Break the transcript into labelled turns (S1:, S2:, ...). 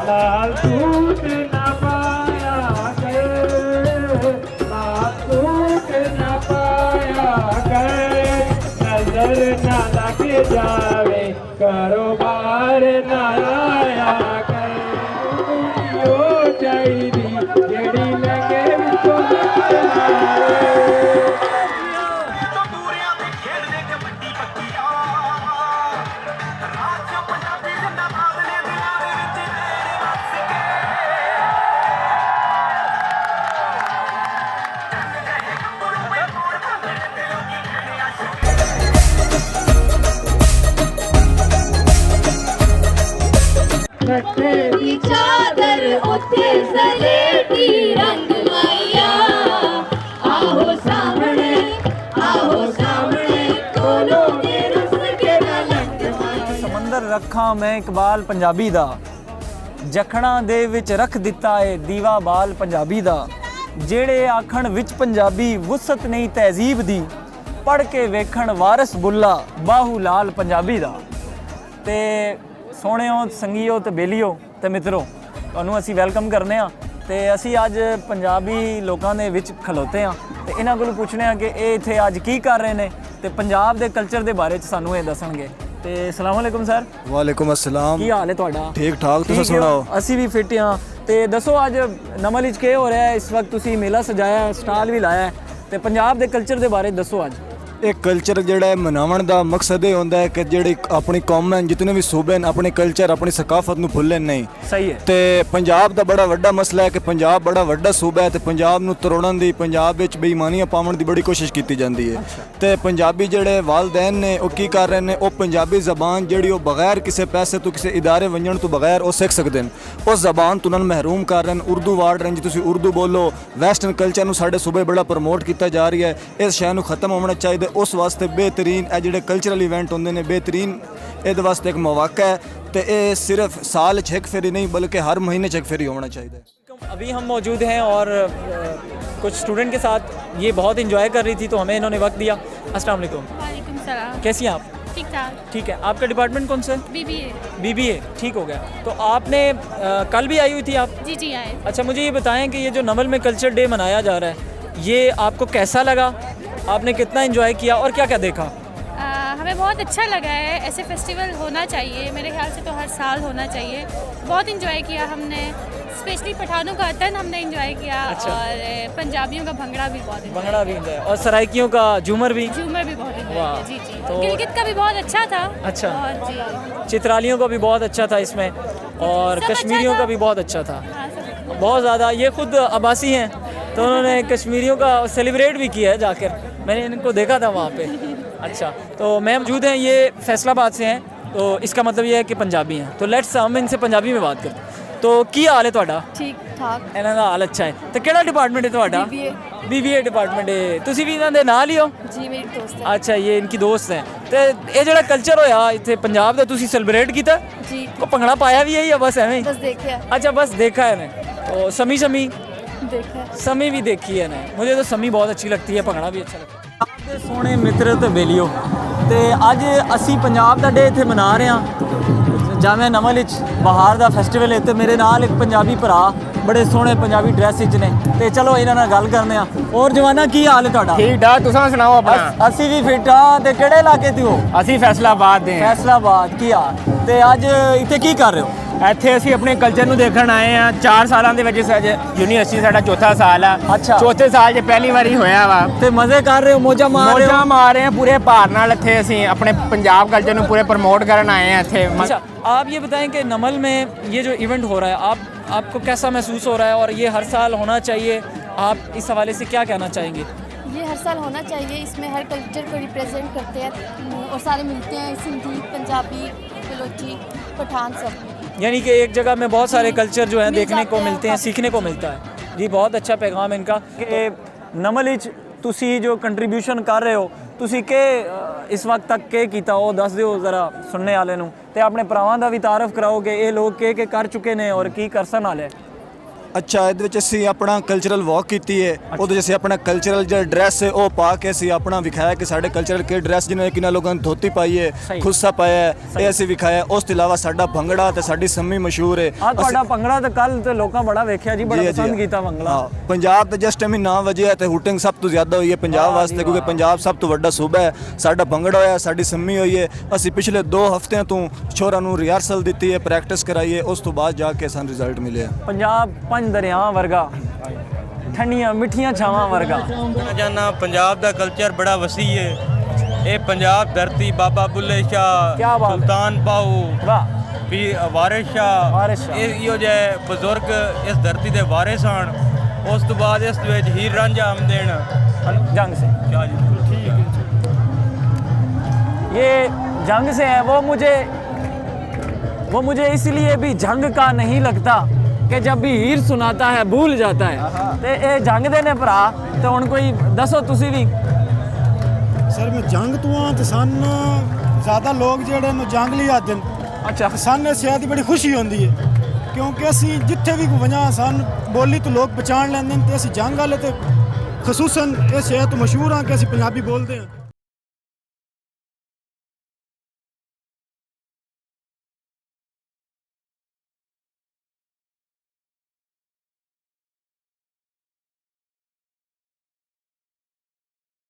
S1: लाल suit न पाया कर, लाल सूट न पाया कर, नजर न लग जावे कारोबार न आया कर, यो चाहिदी जेड़ी लगे विचों कट्टे दी
S2: चादर उत्ते सलेटी रंग माया, आहो सामने कोलों दे रुस के लंग माया।
S3: समंदर रखा मैं इकबाल पंजाबी दा, जखਣਾ ਦੇ ਵਿੱਚ ਰੱਖ ਦਿੱਤਾ ਏ ਦੀਵਾ ਬਾਲ ਪੰਜਾਬੀ ਦਾ, ਜਿਹੜੇ ਆਖਣ ਵਿੱਚ ਪੰਜਾਬੀ ਵੁਸਤ ਨਹੀਂ ਤਹਿਜ਼ੀਬ ਦੀ, ਪੜ੍ਹ ਕੇ ਵੇਖਣ ਵਾਰਿਸ ਬੁੱਲਾ ਬਾਹੂ ਲਾਲ ਪੰਜਾਬੀ ਦਾ। ਤੇ ਸੋਹਣਿਓ ਸੰਗੀਓ ਤੇ ਬੇਲੀਓ ਤੇ ਮਿੱਤਰੋ, ਤੁਹਾਨੂੰ ਅਸੀਂ ਵੈਲਕਮ ਕਰਨੇ ਆ ਤੇ ਅਸੀਂ ਅੱਜ ਪੰਜਾਬੀ ਲੋਕਾਂ ਦੇ ਵਿੱਚ ਖਲੋਤੇ ਆ ਤੇ ਇਹਨਾਂ ਕੋਲ ਪੁੱਛਣੇ ਆ ਕਿ ਇਹ ਇੱਥੇ ਅੱਜ ਕੀ ਕਰ ਰਹੇ ਨੇ ਤੇ ਪੰਜਾਬ ਦੇ ਕਲਚਰ ਦੇ ਬਾਰੇ ਚ ਸਾਨੂੰ ਇਹ ਦੱਸਣਗੇ। ਤੇ ਅਸਲਾਮ ਵਾਲੇਕੁਮ ਸਰ।
S4: ਵਾਲੇਕੁਮ ਅਸਲਾਮ।
S3: ਕੀ ਹਾਲ ਹੈ ਤੁਹਾਡਾ?
S4: ਠੀਕ ਠਾਕ, ਤੁਸੀਂ ਸੁਣਾਓ?
S3: ਅਸੀਂ ਵੀ ਫਿੱਟ ਹਾਂ। ਤੇ ਦੱਸੋ ਅੱਜ ਨਮਲ ਵਿੱਚ ਕੀ ਹੋ ਰਿਹਾ ਹੈ? ਇਸ ਵਕਤ ਤੁਸੀਂ ਮੇਲਾ ਸਜਾਇਆ, ਸਟਾਲ ਵੀ ਲਾਇਆ ਹੈ ਤੇ ਪੰਜਾਬ ਦੇ ਕਲਚਰ ਦੇ ਬਾਰੇ ਦੱਸੋ ਅੱਜ।
S4: ਇਹ ਕਲਚਰ ਜਿਹੜਾ ਹੈ ਮਨਾਉਣ ਦਾ ਮਕਸਦ ਇਹ ਹੁੰਦਾ ਹੈ ਕਿ ਜਿਹੜੀ ਆਪਣੀ ਕੌਮ ਹੈ, ਜਿਤਨੇ ਵੀ ਸੂਬੇ ਨੇ, ਆਪਣੇ ਕਲਚਰ ਆਪਣੀ ਸਕਾਫਤ ਨੂੰ ਭੁੱਲਣ ਨਹੀਂ।
S3: ਸਹੀ ਹੈ।
S4: ਤੇ ਪੰਜਾਬ ਦਾ ਬੜਾ ਵੱਡਾ ਮਸਲਾ ਹੈ ਕਿ ਪੰਜਾਬ ਬੜਾ ਵੱਡਾ ਸੂਬਾ ਹੈ ਤੇ ਪੰਜਾਬ ਨੂੰ ਤਰੋੜਨ ਦੀ, ਪੰਜਾਬ ਵਿੱਚ ਬੇਈਮਾਨੀਆਂ ਪਾਉਣ ਦੀ ਬੜੀ ਕੋਸ਼ਿਸ਼ ਕੀਤੀ ਜਾਂਦੀ ਹੈ। ਤੇ ਪੰਜਾਬੀ ਜਿਹੜੇ ਵਾਲਦੈਨ ਨੇ ਉਹ ਕੀ ਕਰ ਰਹੇ ਨੇ, ਉਹ ਪੰਜਾਬੀ ਜ਼ਬਾਨ ਜਿਹੜੀ ਉਹ ਬਗੈਰ ਕਿਸੇ ਪੈਸੇ ਤੋਂ, ਕਿਸੇ ਇਦਾਰੇ ਵੰਜਣ ਤੋਂ ਬਗੈਰ ਉਹ ਸਿੱਖ ਸਕਦੇ ਨੇ। ਉਸ ਜ਼ਬਾਨ ਤੋਂ ਉਹਨਾਂ ਨੂੰ ਮਹਿਰੂਮ ਕਰ ਰਹੇ ਨੇ, ਉਰਦੂ ਵਾੜ ਰਹੇ ਨੇ। ਜੀ ਤੁਸੀਂ ਉਰਦੂ ਬੋਲੋ। ਵੈਸਟਰਨ ਕਲਚਰ ਨੂੰ ਸਾਡੇ ਸੂਬੇ ਬੜਾ ਪ੍ਰਮੋਟ ਕੀਤਾ ਜਾ ਰਿਹਾ ਹੈ। ਇਸ ਸ਼ੈ ਨੂੰ ਖਤਮ ਹੋਣਾ ਚਾਹੀਦਾ। ਉਸ ਵਾਸਤੇ बेहतरीन ਇਹ ਜਿਹੜੇ ਕਲਚਰਲ ਇਵੈਂਟ ਹੁੰਦੇ ਨੇ, बेहतरीन ਇਹਦੇ ਵਾਸਤੇ ਇੱਕ ਮੌका ਹੈ ਤੇ ਇਹ ਸਿਰਫ ਸਾਲ 'ਚ ਇੱਕ ਫੇਰੀ नहीं बल्कि हर महीने 'ਚ एक फेरी होना चाहिए।
S3: अभी हम मौजूद हैं और कुछ स्टूडेंट के साथ ये बहुत इंजॉय कर रही थी तो हमें इन्होंने वक्त दिया। अस्सलाम वालेकुम।
S2: वालेकुम सलाम।
S3: कैसी हैं आप?
S2: ठीक ठाक।
S3: ठीक है। आपका डिपार्टमेंट कौन सा है?
S2: BBA।
S3: BBA। ठीक हो गया। तो आपने कल भी आई हुई थी आप?
S2: जी जी आए।
S3: अच्छा, मुझे ये बताएं कि ये जो नमल में कल्चर डे मनाया जा रहा है, ये आपको कैसा लगा? आपने कितना इंजॉय किया और क्या क्या देखा?
S2: हमें बहुत अच्छा लगा है। ऐसे फेस्टिवल होना चाहिए, मेरे ख्याल से तो हर साल होना चाहिए। बहुत इंजॉय किया हमने, स्पेशली पठानों का अतन हमने इंजॉय किया।
S3: अच्छा।
S2: और पंजाबियों का भंगड़ा भी बहुत enjoy
S3: भंगड़ा भी इंजॉय और सराइकियों का झूमर भी।
S2: झूमर भी बहुत enjoy
S3: वाह।
S2: किया। जी जी।
S3: तो
S2: गिलगित का भी बहुत अच्छा था।
S3: अच्छा।
S2: और जी
S3: चित्रालियों का भी बहुत अच्छा था इसमें, और
S2: सब
S3: कश्मीरियों
S2: अच्छा
S3: का भी बहुत अच्छा था।
S2: हाँ, सब
S3: बहुत ज़्यादा। ये खुद अब्बासी हैं तो उन्होंने कश्मीरियों का सेलिब्रेट भी किया है जाकर, मैंने इनको देखा था वहाँ पे। अच्छा, तो मैं मौजूद हैं, ये फैसलाबाद से हैं, तो इसका मतलब ये है कि पंजाबी हैं। तो लेट्स हम इनसे पंजाबी में बात करते हैं। तो की हाल है ਤੁਹਾਡਾ?
S2: ठीक ठाक।
S3: ਇਹਨਾਂ ਦਾ ਹਾਲ ਅੱਛਾ ਹੈ। ਤੇ ਕਿਹੜਾ ਡਿਪਾਰਟਮੈਂਟ ਹੈ ਤੁਹਾਡਾ? BBA ਡਿਪਾਰਟਮੈਂਟ ਹੈ। ਤੁਸੀਂ ਵੀ ਇਹਨਾਂ ਦੇ ਨਾਲ ਹੀ ਹੋ?
S2: जी मेरी दोस्त है।
S3: ਅੱਛਾ, ਇਹ ਇਨਕੀ ਦੋਸਤ ਹੈ। ਤੇ ਇਹ ਜਿਹੜਾ ਕਲਚਰ ਹੋਇਆ ਇੱਥੇ ਪੰਜਾਬ ਦਾ, ਤੁਸੀਂ ਸੈਲੀਬ੍ਰੇਟ ਕੀਤਾ?
S2: जी
S3: ਕੋ ਭੰਗੜਾ ਪਾਇਆ ਵੀ ਹੈ ਜਾਂ ਬਸ ਐਵੇਂ ਹੀ?
S2: बस देखिए।
S3: अच्छा, बस देखा है ना। तो समी
S2: देखा।
S3: समी भी देखी है ना। मुझे तो समी बहुत अच्छी लगती है, भंगड़ा भी अच्छा लगता है। आपके सोने मित्र ते बेलियो ते अज असी पंजाब दा डे इत्थे मना रहे हैं जामिया नमल विच, बहार दा फैसटिवल है। ते मेरे नाल एक पंजाबी भरा बड़े सोहने पंजाबी ड्रैस विच ने, ते चलो इन्हां नाल गल करने आ। और जवाना की हाल है तुहाडा?
S5: ठीक ठाक, तुसां सुनाओ अपना।
S3: असी भी फिट हाँ। ते केड़े इलाके ते हो?
S5: ਅਸੀਂ ਫੈਸਲਾਬਾਦ ਦੇ ਹਾਂ।
S3: फैसलाबाद। की हाल? ते अज इत्थे की कर रहे हो?
S5: ਇੱਥੇ ਅਸੀਂ ਆਪਣੇ ਕਲਚਰ ਨੂੰ ਦੇਖਣ ਆਏ ਆ। 4 ਸਾਲਾਂ ਦੇ ਵਿੱਚ ਯੂਨੀਵਰਸਿਟੀ ਸਾਡਾ ਚੌਥਾ ਸਾਲ ਆ।
S3: ਅੱਛਾ।
S5: ਚੌਥੇ ਸਾਲ 'ਚ ਪਹਿਲੀ ਵਾਰੀ ਹੋਇਆ ਵਾ।
S3: ਤੇ ਮਜ਼ੇ ਕਰ ਰਹੇ ਹੋ, ਮੌਜਾਂ ਮਾਰ ਰਹੇ ਹੋ?
S5: ਮੌਜਾਂ ਮਾਰ ਰਹੇ ਆ ਪੂਰੇ ਭਾਰ ਨਾਲ। ਇੱਥੇ ਅਸੀਂ ਆਪਣੇ ਪੰਜਾਬ ਕਲਚਰ ਨੂੰ ਪੂਰੇ ਪ੍ਰਮੋਟ ਕਰਨ ਆਏ ਆ ਇੱਥੇ।
S3: अच्छा, आप ये बताएं कि नमल में ये जो इवेंट हो रहा है, आपको कैसा महसूस हो रहा है और ये हर साल होना चाहिए? आप इस हवाले से क्या कहना चाहेंगे?
S6: ये हर साल होना चाहिए। इसमें हर कल्चर को रिप्रेजेंट करते हैं और सारे मिलते हैं, सिंधी, पंजाबी, बलोची, पठान सब।
S3: यानी कि एक जगह में बहुत सारे कल्चर जो हैं देखने को मिलते हैं, सीखने को मिलता है। जी बहुत अच्छा पैगाम इनका कि नमल विच तुसी जो कंट्रीब्यूशन कर रहे हो ਤੁਸੀਂ ਕਿ ਇਸ ਵਕਤ ਤੱਕ ਕੀ ਕੀਤਾ ਉਹ ਦੱਸ ਦਿਓ ਜ਼ਰਾ ਸੁਣਨੇ ਵਾਲੇ ਨੂੰ ਤੇ ਆਪਣੇ ਭਰਾਵਾਂ ਦਾ ਵੀ ਤਾਰਫ ਕਰਾਓ ਕਿ ਇਹ ਲੋਕ ਕੀ ਕਰ ਚੁੱਕੇ ਨੇ ਔਰ ਕੀ ਕਰਸਨ ਵਾਲੇ।
S4: ਅੱਛਾ, ਇਹਦੇ ਵਿੱਚ ਅਸੀਂ ਆਪਣਾ ਕਲਚਰਲ ਵਾਕ ਕੀਤੀ ਹੈ। ਉਹਦੇ 'ਚ ਅਸੀਂ ਆਪਣਾ ਕਲਚਰਲ ਜਿਹੜਾ ਡਰੈਸ ਹੈ ਉਹ ਪਾ ਕੇ ਅਸੀਂ ਆਪਣਾ ਵਿਖਾਇਆ ਕਿ ਸਾਡੇ ਕਲਚਰਲ ਕੀ ਡਰੈਸ ਜਿਵੇਂ ਕਿੰਨਾ ਲੋਕਾਂ ਨੇ ਧੋਤੀ ਪਾਈ ਹੈ, ਖੁੱਸਾ ਪਾਇਆ ਹੈ, ਇਹ ਅਸੀਂ ਵਿਖਾਇਆ। ਉਸ ਤੋਂ ਇਲਾਵਾ ਸਾਡਾ ਭੰਗੜਾ ਤੇ ਸਾਡੀ ਸੰਮੀ ਮਸ਼ਹੂਰ ਹੈ।
S3: ਆ ਤੁਹਾਡਾ ਭੰਗੜਾ ਤਾਂ ਕੱਲ ਤੇ ਲੋਕਾਂ ਬੜਾ ਵੇਖਿਆ ਜੀ, ਬੜਾ ਪਸੰਦ ਕੀਤਾ ਭੰਗੜਾ।
S4: ਪੰਜਾਬ ਤੇ ਜਸਟ ਐਵੇਂ 9 ਵਜੇ ਤੇ ਹੂਟਿੰਗ ਸਭ ਤੋਂ ਜ਼ਿਆਦਾ ਹੋਈ ਹੈ ਪੰਜਾਬ ਵਾਸਤੇ, ਕਿਉਂਕਿ ਪੰਜਾਬ ਸਭ ਤੋਂ ਵੱਡਾ ਸੂਬਾ ਹੈ। ਸਾਡਾ ਭੰਗੜਾ ਹੋਇਆ, ਸਾਡੀ ਸੰਮੀ ਹੋਈ ਹੈ। ਅਸੀਂ ਪਿਛਲੇ 2 ਹਫ਼ਤਿਆਂ ਤੋਂ ਛੋਰਾਂ ਨੂੰ ਰਿਹਰਸਲ ਦਿੱਤੀ ਹੈ, ਪ੍ਰੈਕਟਿਸ ਕਰਾਈ ਹੈ। ਉਸ ਤੋਂ ਬਾਅਦ ਜਾ ਕੇ ਸਾਨੂੰ ਰਿਜ਼ਲਟ ਮਿਲਿਆ।
S3: ਪੰਜਾਬ 5 ਦਰਿਆਵਾਂ ਵਰਗਾ, ਠੰਡੀਆਂ ਮਿੱਠੀਆਂ ਛਾਵਾਂ ਵਰਗਾ।
S7: ਜਾਨਾ ਪੰਜਾਬ ਦਾ ਕਲਚਰ ਬੜਾ ਵਸੀ ਹੈ। ਇਹ ਪੰਜਾਬ ਧਰਤੀ ਬਾਬਾ ਬੁੱਲੇ ਸ਼ਾਹ,
S3: ਕਿਆ ਬਾਤ ਹੈ।
S7: ਸੁਲਤਾਨ ਬਾਹੂ,
S3: ਵਾਹ
S7: ਫਿਰ ਵਾਰਿਸ ਸ਼ਾਹ, ਇਹੋ ਜਿਹੇ ਬਜ਼ੁਰਗ ਇਸ ਧਰਤੀ ਦੇ ਵਾਰਿਸ ਹਨ। ਉਸ ਤੋਂ ਬਾਅਦ ਇਸ ਵਿੱਚ ਹੀਰ ਰਾਂਝਾ ਆਮਦੇਨ
S3: जंग से।
S7: ਸ਼ਾਹ ਜੀ।
S3: ये जंग से है, वो मुझे इसलिए भी जंग का नहीं लगता कि जब भी हीर सुनाता है भूल जाता है। ते ये जंग दे ने भरा ते हुण कोई दसो तुसी भी।
S8: सर मैं जंग तो हाँ तो सन ज़्यादा लोग जेड़े न जंग लिए आते हैं।
S3: अच्छा
S8: सन सियात बड़ी खुशी होती है क्योंकि असी जिथे भी वजा सन बोली तो लोग पहचान लेंगे। तो असी जंग वाले तो खसूसन ये सियात मशहूर हाँ कि असी पंजाबी बोलते हैं।